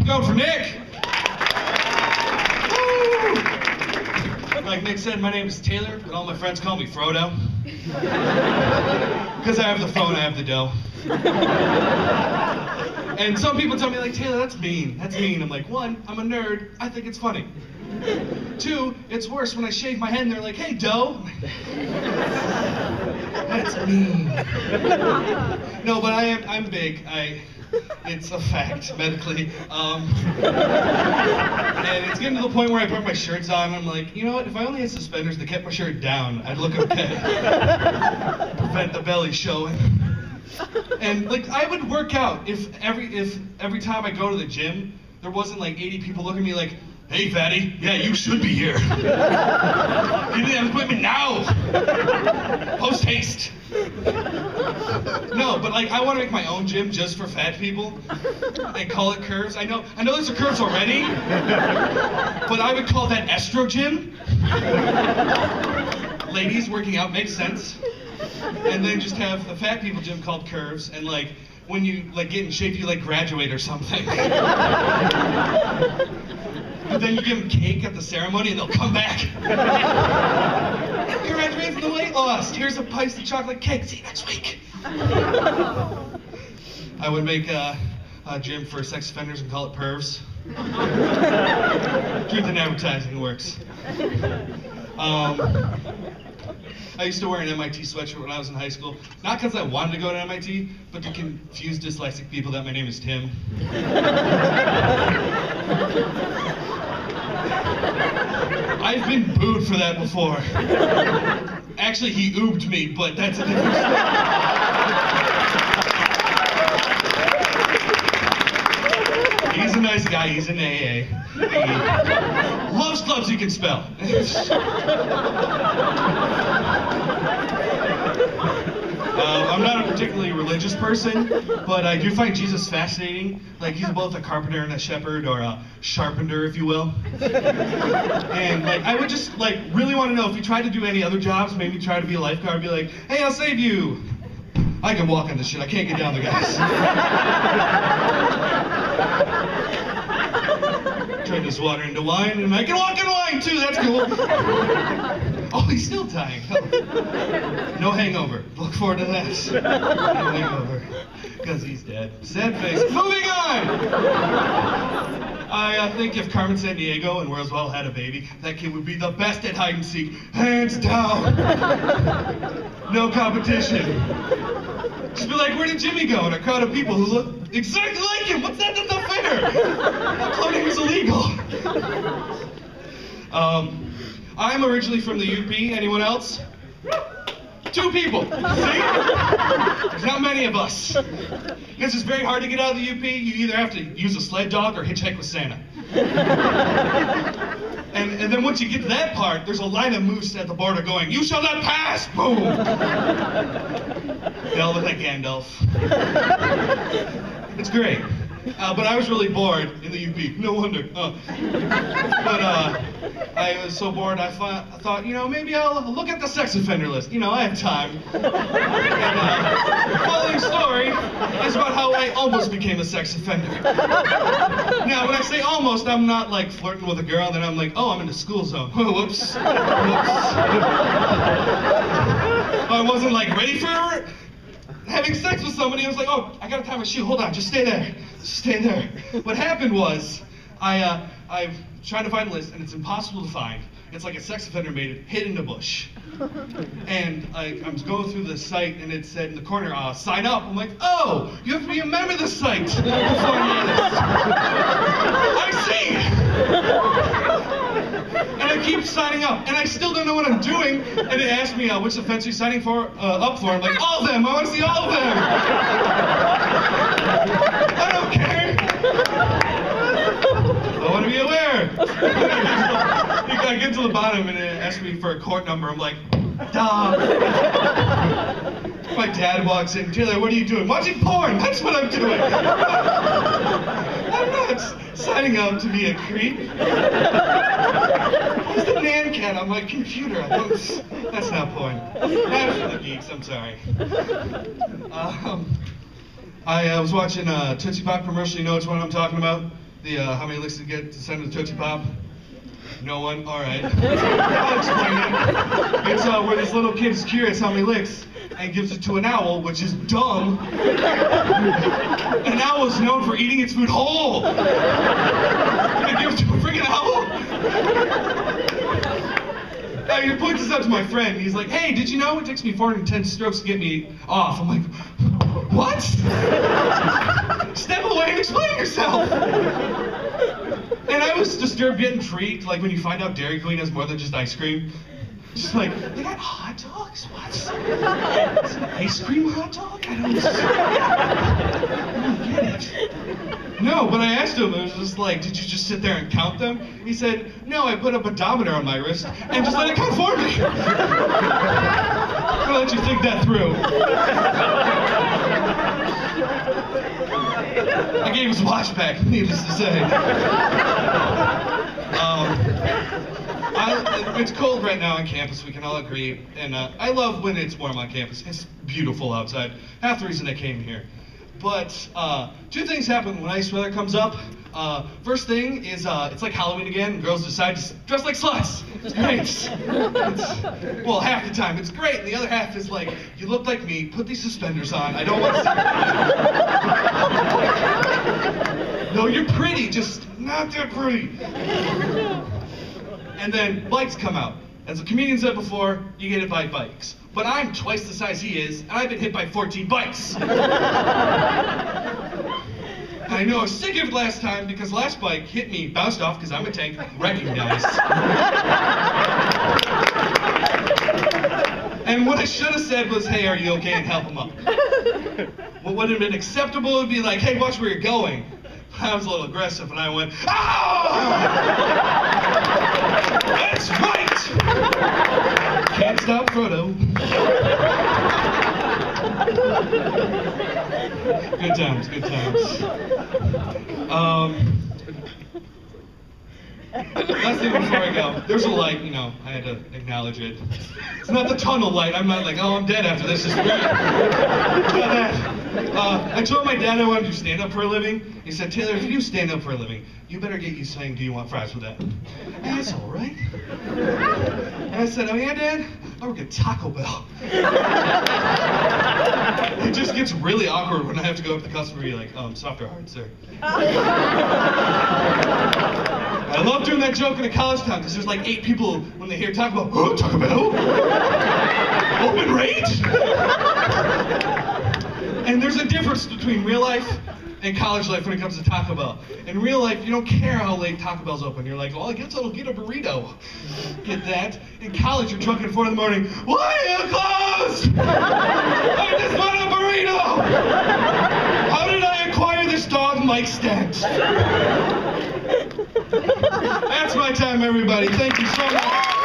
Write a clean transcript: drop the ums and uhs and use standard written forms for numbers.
going for Nick. Woo! Like Nick said, my name is Taylor, but all my friends call me Frodo. Because I have the phone, I have the dough. And some people tell me, like, Taylor, that's mean. That's mean. I'm like, one, I'm a nerd. I think it's funny. Two, it's worse when I shave my head and they're like, hey, dough. That's mean. No, but I'm big. It's a fact, medically. And it's getting to the point where I put my shirts on and I'm like, you know what, if I only had suspenders that kept my shirt down, I'd look okay. Prevent the belly showing. And like, I would work out if every time I go to the gym, there wasn't like 80 people looking at me like, hey fatty, yeah, you should be here. You need an appointment now. Post haste. No, but like, I want to make my own gym just for fat people and call it Curves. I know there's a Curves already, but I would call that Estro Gym. Ladies working out makes sense. And then just have a fat people gym called Curves, and like, when you like get in shape, you like graduate or something. But then you give them cake at the ceremony and they'll come back. You graduated from the weight loss. Here's a piece of chocolate cake. See you next week. I would make a gym for sex offenders and call it Pervs. Truth in advertising works. I used to wear an MIT sweatshirt when I was in high school. Not because I wanted to go to MIT, but to confuse dyslexic people that my name is Tim. I've been booed for that before. Actually, he oobed me, but that's a different story. He's a nice guy, he's an AA. He loves clubs he can spell. I'm not a particularly religious person, but I do find Jesus fascinating. Like, he's both a carpenter and a shepherd, or a sharpenter, if you will. And like, I would just like really want to know if you tried to do any other jobs, maybe try to be a lifeguard, be like, hey, I'll save you. I can walk on this shit, I can't get down the guys. Turn this water into wine, and I can walk in wine too, that's cool. Oh, he's still dying. No hangover. Look forward to that. No hangover. Because he's dead. Sad face. Moving on! I think if Carmen Sandiego and Roswell had a baby, that kid would be the best at hide and seek. Hands down. No competition. Just be like, where did Jimmy go? And a crowd of people who look exactly like him. What's that? That's not fair. Cloning is illegal. I'm originally from the UP. Anyone else? 2 people. See? There's not many of us. Because it's very hard to get out of the UP. You either have to use a sled dog or hitchhike with Santa. And then once you get to that part, there's a line of moose at the border going, you shall not pass! Boom! They all look like Gandalf. It's great. But I was really bored in the UP. No wonder. But I was so bored, I thought, you know, maybe I'll look at the sex offender list. You know, I have time. And the following story is about how I almost became a sex offender. Now, when I say almost, I'm not like flirting with a girl, and then I'm like, oh, I'm in the school zone. Whoops. Whoops. I wasn't like ready for having sex with somebody. I was like, oh, I gotta tie my shoe. Hold on, just stay there. Stay there. What happened was, I tried to find a list, and it's impossible to find. It's like a sex offender made it, hid in a bush. And I was going through the site, and it said in the corner, sign up. I'm like, oh, you have to be a member of the site before I see. And I keep signing up, and I still don't know what I'm doing. And it asked me, which offense are you signing up for? I'm like, all of them. I want to see all of them. I don't care. I want to be aware. I get to the bottom and it asks me for a court number. I'm like, duh. My dad walks in. Taylor, what are you doing? Watching porn. That's what I'm doing. I'm not signing up to be a creep. What's the Nan cat on my computer? That's not porn. That's for the geeks. I'm sorry. I was watching a Tootsie Pop commercial. You know which one I'm talking about? How many licks to get to send to the Tootsie Pop? No one? All right. I'll explain it. It's where this little kid is curious how many licks and gives it to an owl, which is dumb. An owl is known for eating its food whole. And give it to a freaking owl? He points this out to my friend. He's like, hey, did you know it takes me 410 strokes to get me off? I'm like, what? Step away and explain yourself. And I was disturbed yet intrigued, like when you find out Dairy Queen has more than just ice cream. Just like, they got hot dogs? What? Is it an ice cream hot dog? I don't get it. No, but I asked him, it was just like, did you just sit there and count them? He said, no, I put a pedometer on my wrist and just let it count for me. I'll let you think that through. I gave his watch back, needless to say. It's cold right now on campus, we can all agree, and I love when it's warm on campus. It's beautiful outside, half the reason I came here. But two things happen when ice weather comes up. First thing is it's like Halloween again, and girls decide to dress like sluts. It's great. Well, half the time it's great, and the other half is like, you look like me, put these suspenders on, I don't want to see you. No, you're pretty, just not that pretty. And then bikes come out. As the comedian said before, you get hit by bikes. But I'm twice the size he is, and I've been hit by 14 bikes. I know I was sick of it last time because last bike hit me, bounced off because I'm a tank, recognized. And what I should have said was, hey, are you okay, and help him up. What would have been acceptable would be like, hey, watch where you're going. I was a little aggressive and I went, ah! That's right! Can't stop Frodo. Good times, good times. Last thing before I go, there's a light, you know, I had to acknowledge it. It's not the tunnel light, I'm not like, oh, I'm dead after this, it's great. I told my dad I wanted to do stand-up for a living. He said, Taylor, if you do stand-up for a living, you better get used to saying, do you want fries with that? That's all right. And I said, oh yeah, Dad? I work at Taco Bell. It just gets really awkward when I have to go up to the customer and be like, soft or hard, sir? I love doing that joke in a college town because there's like 8 people when they hear Taco Bell, oh, Taco Bell? Open rate? And there's a difference between real life and college life when it comes to Taco Bell. In real life, you don't care how late Taco Bell's open. You're like, well, I guess I'll get a burrito. Get that? In college, you're drunk at 4 in the morning. Why are you closed? I just want a burrito! How did I acquire this dog mic stand? That's my time, everybody. Thank you so much.